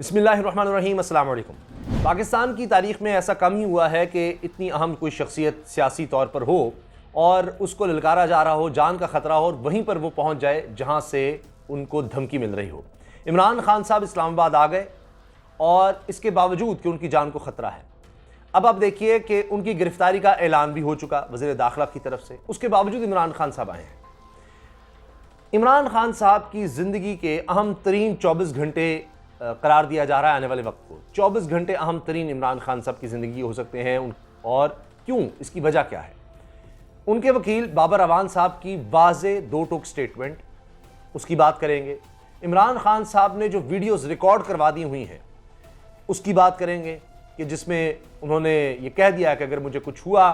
बिस्मिल्लाहिर्रहमानिर्रहीम, अस्सलाम वालेकुम। पाकिस्तान की तारीख़ में ऐसा कम ही हुआ है कि इतनी अहम कोई शख्सियत सियासी तौर पर हो और उसको ललकारा जा रहा हो, जान का ख़तरा हो और वहीं पर वो पहुँच जाए जहाँ से उनको धमकी मिल रही हो। इमरान खान साहब इस्लामाबाद आ गए और इसके बावजूद कि उनकी जान को ख़तरा है। अब आप देखिए कि उनकी गिरफ्तारी का ऐलान भी हो चुका वज़ीर दाखिला की तरफ से, उसके बावजूद इमरान खान साहब आए हैं। इमरान खान साहब की ज़िंदगी के अहम तरीन 24 घंटे करार दिया जा रहा है आने वाले वक्त को। 24 घंटे अहम तरीन इमरान खान साहब की ज़िंदगी हो सकते हैं और क्यों, इसकी वजह क्या है। उनके वकील बाबर अवान साहब की वाज़े दो टोक स्टेटमेंट, उसकी बात करेंगे। इमरान खान साहब ने जो वीडियोज़ रिकॉर्ड करवा दी हुई हैं उसकी बात करेंगे कि जिसमें उन्होंने ये कह दिया कि अगर मुझे कुछ हुआ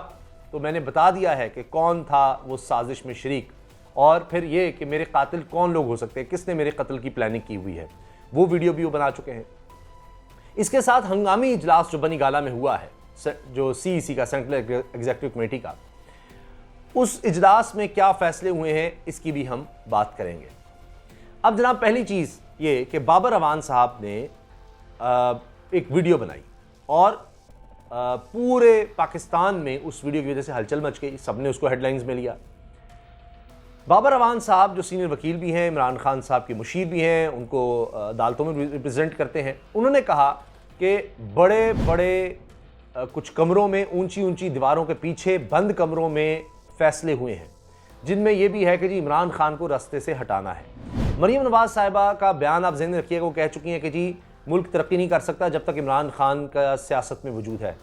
तो मैंने बता दिया है कि कौन था वो साजिश में शरीक, और फिर ये कि मेरे कातिल कौन लोग हो सकते हैं, किसने मेरे कत्ल की प्लानिंग की हुई है, वो वीडियो भी वो बना चुके हैं। इसके साथ हंगामी इजलास जो बनी गाला में हुआ है, जो CEC का, सेंट्रल एग्जीक्यूटिव कमेटी का, उस इजलास में क्या फैसले हुए हैं इसकी भी हम बात करेंगे। अब जनाब, पहली चीज़ ये कि बाबर अवान साहब ने एक वीडियो बनाई और पूरे पाकिस्तान में उस वीडियो की वजह से हलचल मच गई, सबने उसको हेडलाइंस में लिया। बाबर अवान साहब जो सीनियर वकील भी हैं, इमरान खान साहब के मुशीर भी हैं, उनको अदालतों में रिप्रेजेंट करते हैं, उन्होंने कहा कि बड़े बड़े कुछ कमरों में, ऊंची ऊंची दीवारों के पीछे बंद कमरों में फैसले हुए हैं, जिनमें यह भी है कि जी इमरान खान को रास्ते से हटाना है। मरीम नवाज साहिबा का बयान आप ज़हन में रखिएगा, वो कह चुकी हैं कि जी मुल्क तरक्की नहीं कर सकता जब तक इमरान खान का सियासत में वजूद है।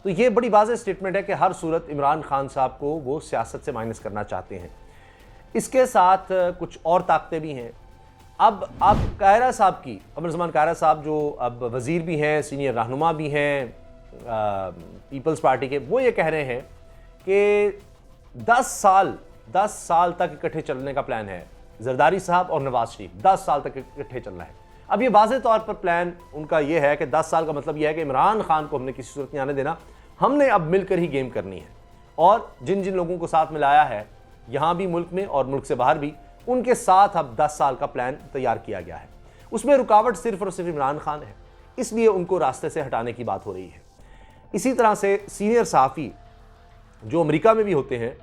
तो ये बड़ी वाज़ेह स्टेटमेंट है कि हर सूरत इमरान खान साहब को वो सियासत से माइनस करना चाहते हैं। इसके साथ कुछ और ताकतें भी हैं। अब कायरा साहब की, कमर ज़मान कायरा साहब जो अब वज़ीर भी हैं, सीनियर रहनुमा भी हैं पीपल्स पार्टी के, वो ये कह रहे हैं कि 10 साल तक इकट्ठे चलने का प्लान है। जरदारी साहब और नवाज शरीफ 10 साल तक इकट्ठे चलना है। अब ये वाज़ेह तौर पर प्लान उनका ये है कि 10 साल का मतलब यह है कि इमरान खान को हमने किसी सूरत नहीं आने देना, हमने अब मिलकर ही गेम करनी है। और जिन जिन लोगों को साथ मिलाया है यहाँ भी मुल्क में और मुल्क से बाहर भी, उनके साथ अब 10 साल का प्लान तैयार किया गया है। उसमें रुकावट सिर्फ और सिर्फ इमरान खान है, इसलिए उनको रास्ते से हटाने की बात हो रही है। इसी तरह से सीनियर सहाफ़ी जो अमेरिका में भी होते हैं,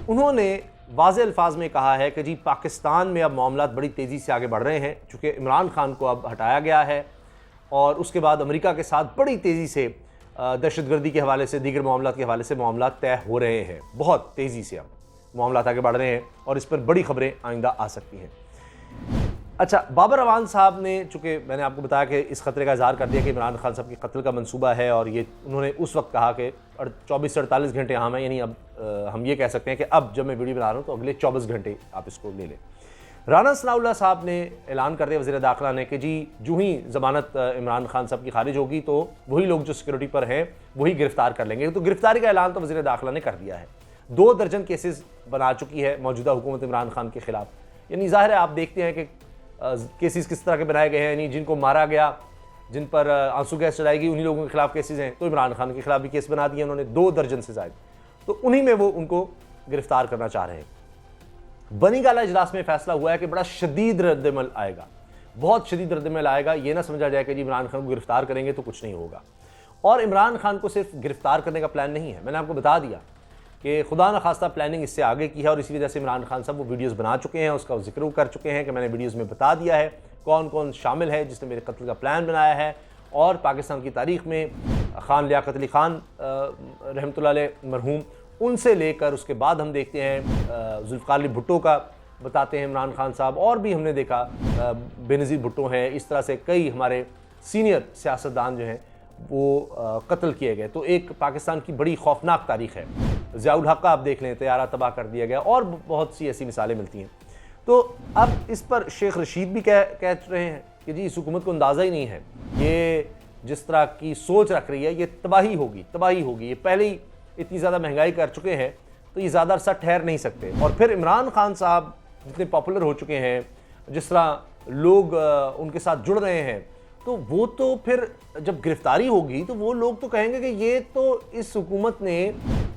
उन्होंने वाज़ेह अल्फाज में कहा है कि जी पाकिस्तान में अब मामलात बड़ी तेज़ी से आगे बढ़ रहे हैं, चूँकि इमरान खान को अब हटाया गया है और उसके बाद अमेरिका के साथ बड़ी तेज़ी से दहशतगर्दी के हवाले से, दीगर मामलात के हवाले से मामलात तय हो रहे हैं। बहुत तेज़ी से अब मामलात आगे बढ़ रहे हैं और इस पर बड़ी खबरें आइंदा आ सकती हैं। अच्छा, बाबर अवान साहब ने, चूँकि मैंने आपको बताया कि इस खतरे का इज़हार कर दिया कि इमरान खान साहब के कत्ल का मंसूबा है, और ये उन्होंने उस वक्त कहा कि 24 से 48 घंटे अहम है, यानी अब हम ये कह सकते हैं कि अब जब मैं वीडियो बना रहा हूँ तो अगले 24 घंटे आप इसको ले लें। राना सनाउल्लाह साहब ने ऐलान कर दिया, वज़ीर दाखिला ने, कि जी जो ही ज़मानत इमरान खान साहब की खारिज होगी तो वही लोग जो सिक्योरिटी पर हैं वही गिरफ्तार कर लेंगे। तो गिरफ्तारी का ऐलान तो वज़ीर दाखिला ने कर दिया है। 2 दर्जन केसेस बना चुकी है मौजूदा हुकूमत इमरान खान के खिलाफ। यानी ज़ाहिर है, आप देखते हैं कि केसेस किस तरह के बनाए गए हैं, यानी जिनको मारा गया, जिन पर आंसू गैस चलाई गई, उन्हीं लोगों के खिलाफ केसेस हैं। तो इमरान खान के खिलाफ भी केस बना दिए उन्होंने, 2 दर्जन से ज़ायद, तो उन्हीं में वो उनको गिरफ्तार करना चाह रहे हैं। बनी गाला इजलास में फैसला हुआ है कि बड़ा शदीद रद्दमल आएगा, बहुत शदीद रद्दमल आएगा। ये ना समझा जाए कि जी इमरान खान को गिरफ्तार करेंगे तो कुछ नहीं होगा। और इमरान खान को सिर्फ गिरफ्तार करने का प्लान नहीं है, मैंने आपको बता दिया कि खुदा न खास्ता प्लानिंग इससे आगे की है, और इसी वजह से इमरान खान साहब वो वीडियोस बना चुके हैं, उसका जिक्र कर चुके हैं कि मैंने वीडियोस में बता दिया है कौन कौन शामिल है जिसने मेरे कत्ल का प्लान बनाया है। और पाकिस्तान की तारीख़ में खान लियाकत अली खान रहमतुल्लाह अलैह मरहूम, उनसे लेकर उसके बाद हम देखते हैं जुल्फ़िकार अली भुट्टो का बताते हैं इमरान खान साहब, और भी हमने देखा बेनज़ीर भुट्टो हैं, इस तरह से कई हमारे सीनियर सियासतदान जो हैं वो कत्ल किए गए। तो एक पाकिस्तान की बड़ी खौफनाक तारीख़ है। ज़ियाउल हक़ का आप देख लें, तैयारा तबाह कर दिया गया, और बहुत सी ऐसी मिसालें मिलती हैं। तो अब इस पर शेख रशीद भी कह रहे हैं कि जी इस हुकूमत को अंदाज़ा ही नहीं है, ये जिस तरह की सोच रख रही है ये तबाही होगी। ये पहले ही इतनी ज़्यादा महंगाई कर चुके हैं तो ये ज़्यादा अरसा ठहर नहीं सकते। और फिर इमरान खान साहब जितने पॉपुलर हो चुके हैं, जिस तरह लोग उनके साथ जुड़ रहे हैं, तो वो तो फिर जब गिरफ्तारी होगी तो वो लोग तो कहेंगे कि ये तो इस हुकूमत ने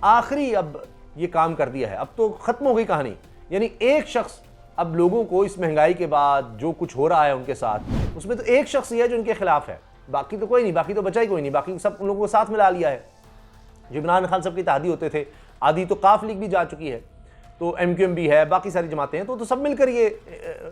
आखिरी अब ये काम कर दिया है, अब तो ख़त्म हो गई कहानी। यानी एक शख्स अब लोगों को इस महंगाई के बाद जो कुछ हो रहा है उनके साथ, उसमें तो एक शख्स ही है जो उनके खिलाफ है, बाकी तो कोई नहीं, बाकी तो बचा ही कोई नहीं, बाकी सब उन लोगों को साथ मिला लिया है। जो इमरान खान सब के इत्तेहादी होते थे, आधी तो काफ लीग भी जा चुकी है, तो MQM भी है, बाकी सारी जमातें हैं, तो सब मिलकर ये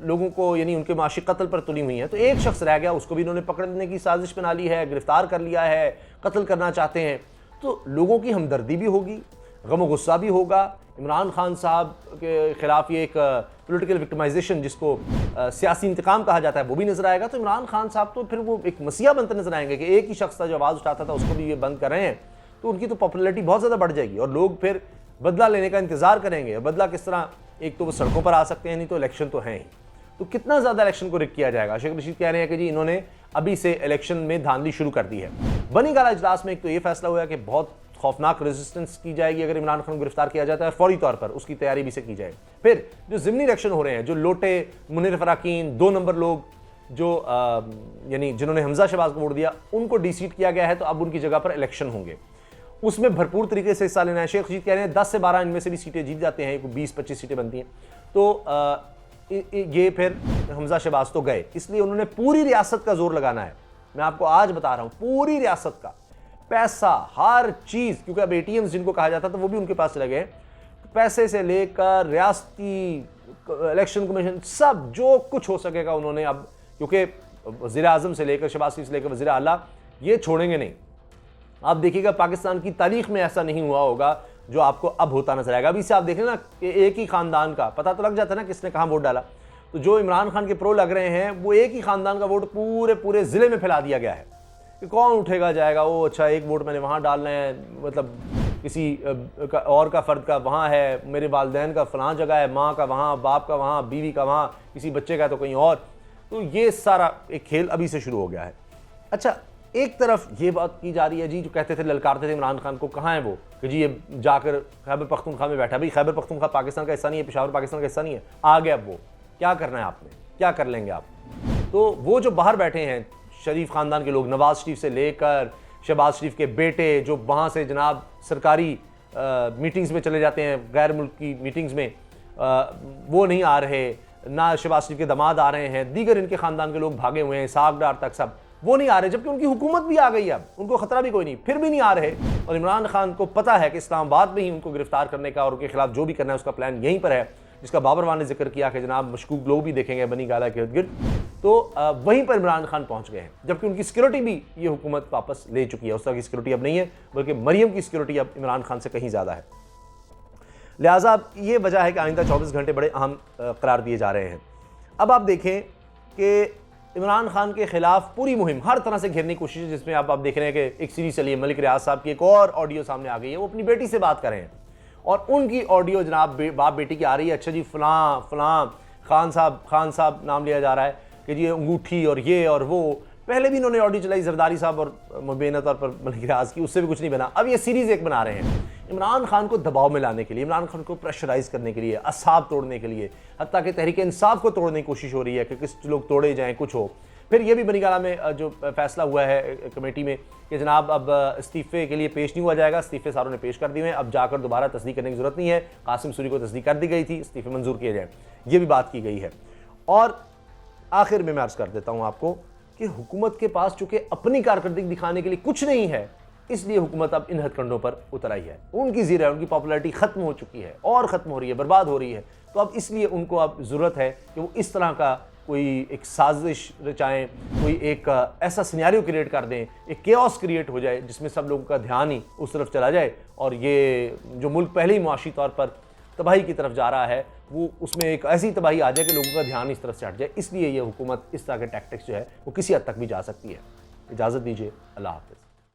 लोगों को यानी उनके माशी कत्ल पर तुली हुई हैं। तो एक शख्स रह गया, उसको भी इन्होंने पकड़ने की साजिश बना ली है, गिरफ्तार कर लिया है, कत्ल करना चाहते हैं। तो लोगों की हमदर्दी भी होगी, गम गुस्सा भी होगा। इमरान खान साहब के खिलाफ ये एक पॉलिटिकल विक्टिमाइजेशन जिसको सियासी इंतकाम कहा जाता है वो भी नजर आएगा। तो इमरान खान साहब तो फिर वो एक मसीहा बनते नजर आएंगे कि एक ही शख्स था जो आवाज़ उठाता था, उसको भी ये बंद कर रहे हैं, तो उनकी तो पॉपुलैरिटी बहुत ज़्यादा बढ़ जाएगी और लोग फिर बदला लेने का इंतजार करेंगे। बदला किस तरह, एक तो वो सड़कों पर आ सकते हैं, नहीं तो इलेक्शन तो हैं ही, तो कितना ज़्यादा इलेक्शन को रिक किया जाएगा। शेख रशीद कह रहे हैं कि जी इन्होंने अभी से इलेक्शन में धांधली शुरू कर दी है। बनी गाला इजलास में एक तो ये फैसला हुआ कि बहुत खौफनाक रेजिस्टेंस की जाएगी अगर इमरान खान को गिरफ्तार किया जाता है, फौरी तौर पर उसकी तैयारी भी से की जाए। फिर जो ज़िमनी इलेक्शन हो रहे हैं, जो लोटे, मुनीर फराकीन, 2 नंबर लोग जो यानी जिन्होंने हमजा शहबाज को वोट दिया, उनको डिसीट किया गया है, तो अब उनकी जगह पर इलेक्शन होंगे, उसमें भरपूर तरीके से हिस्सा लेना है। शेख रशीद कह रहे हैं 10 से 12 इनमें से भी सीटें जीत जाते हैं, 20-25 सीटें बनती हैं, तो ये फिर हमजा शहबाज तो गए, इसलिए उन्होंने पूरी रियासत का जोर लगाना है। मैं आपको आज बता रहा हूँ, पूरी रियासत का पैसा, हर चीज़, क्योंकि अब ATMs जिनको कहा जाता था वो भी उनके पास चले गए, पैसे से लेकर रियासती इलेक्शन कमीशन, सब जो कुछ हो सकेगा उन्होंने अब, क्योंकि वज़ीर आज़म से लेकर शहबाज शरीफ से लेकर वज़ीर आला ये छोड़ेंगे नहीं। आप देखिएगा पाकिस्तान की तारीख में ऐसा नहीं हुआ होगा जो आपको अब होता नजर आएगा। अभी से आप देखें ना कि एक ही खानदान का पता तो लग जाता है ना किसने कहाँ वोट डाला, तो जो इमरान खान के प्रो लग रहे हैं वो एक ही खानदान का वोट पूरे ज़िले में फैला दिया गया है कि कौन उठेगा जाएगा, वो अच्छा एक वोट मैंने वहाँ डालना है, मतलब किसी और का फ़र्द का वहाँ है, मेरे वालिदैन का फ़लाँ जगह है, माँ का वहाँ, बाप का वहाँ, बीवी का वहाँ, किसी बच्चे का तो कहीं और। तो ये सारा एक खेल अभी से शुरू हो गया है। अच्छा, एक तरफ ये बात की जा रही है जी, जो कहते थे, ललकारते थे इमरान खान को, कहाँ है वो, कि जी ये जाकर खैबर पख्तूनख्वा में बैठा। भाई खैबर पख्तूनख्वा पाकिस्तान का हिस्सा नहीं है, पेशावर पाकिस्तान का हिस्सा नहीं है, आ गया। अब वो क्या करना है आपने, क्या कर लेंगे आप? तो वो जो बाहर बैठे हैं शरीफ ख़ानदान के लोग, नवाज शरीफ से लेकर शहबाज शरीफ के बेटे, जो वहाँ से जनाब सरकारी मीटिंग्स में चले जाते हैं, गैर मुल्की मीटिंग्स में, वो नहीं आ रहे, ना शहबाज शरीफ के दामाद आ रहे हैं, दीगर इनके ख़ानदान के लोग भागे हुए हैं, सागडार तक सब वो नहीं आ रहे, जबकि उनकी हुकूमत भी आ गई है, अब उनको खतरा भी कोई नहीं, फिर भी नहीं आ रहे। और इमरान खान को पता है कि इस्लामाबाद में ही उनको गिरफ्तार करने का और उनके खिलाफ जो भी करना है उसका प्लान यहीं पर है, जिसका बाबर वान ने जिक्र किया कि जनाब मशकूक लोग भी देखेंगे बनी गाला के इर्द गिर्द, तो वहीं पर इमरान खान पहुंच गए हैं, जबकि उनकी सिक्योरिटी भी ये हुकूमत वापस ले चुकी है। उस तरह की सिक्योरिटी अब नहीं है, बल्कि मरियम की सिक्योरिटी अब इमरान खान से कहीं ज़्यादा है। लिहाजा अब ये वजह है कि आइंदा 24 घंटे बड़े अहम करार दिए जा रहे हैं। अब आप देखें कि इमरान खान के खिलाफ पूरी मुहिम हर तरह से घेरने की कोशिश है, जिसमें आप देख रहे हैं कि एक सीरीज चली है, मलिक रियाज साहब की एक और ऑडियो सामने आ गई है, वो अपनी बेटी से बात कर रहे हैं और उनकी ऑडियो जनाब बाप बेटी की आ रही है। अच्छा जी फलां खान साहब नाम लिया जा रहा है कि जी अंगूठी और ये और वो। पहले भी इन्होंने ऑडियो चलाई जरदारी साहब और मुबीना तौर पर मलिक रियाज की, उससे भी कुछ नहीं बना। अब ये सीरीज़ एक बना रहे हैं इमरान खान को दबाव में लाने के लिए, इमरान खान को प्रेशराइज करने के लिए, असाब तोड़ने के लिए, हत्ता कि तहरीक इंसाफ को तोड़ने की कोशिश हो रही है कि किस लोग तोड़े जाएँ, कुछ हो। फिर ये भी बनी गाला में जो फैसला हुआ है कमेटी में कि जनाब अब इस्तीफ़े के लिए पेश नहीं हुआ जाएगा, इस्तीफ़े सारों ने पेश कर दिए हैं, अब जाकर दोबारा तस्दीक करने की ज़रूरत नहीं है। कासिम सूरी को तस्दीक कर दी गई थी, इस्तीफ़े मंजूर किए जाएँ, ये भी बात की गई है। और आखिर में मैं अर्ज़ कर देता हूँ आपको कि हुकूमत के पास चूँकि अपनी कारकर्दगी दिखाने के लिए कुछ नहीं है, इसलिए हुकूमत अब इन हथकंडों पर उतर आई है। उनकी ज़ीर है, उनकी पॉपुलैरिटी ख़त्म हो चुकी है और ख़त्म हो रही है, बर्बाद हो रही है। तो अब इसलिए उनको अब ज़रूरत है कि वो इस तरह का कोई एक साजिश रचाएं, कोई एक ऐसा सिनेरियो क्रिएट कर दें, एक केओस क्रिएट हो जाए जिसमें सब लोगों का ध्यान ही उस तरफ चला जाए और ये जो मुल्क पहले ही मुआशी तौर पर तबाही की तरफ जा रहा है, वो उसमें एक ऐसी तबाही आ जाए कि लोगों का ध्यान इस तरफ से हट जाए। इसलिए ये हुकूमत इस तरह के टैक्टिक्स जो है वो किसी हद तक भी जा सकती है। इजाज़त दीजिए, अल्लाह हाफ़िज़।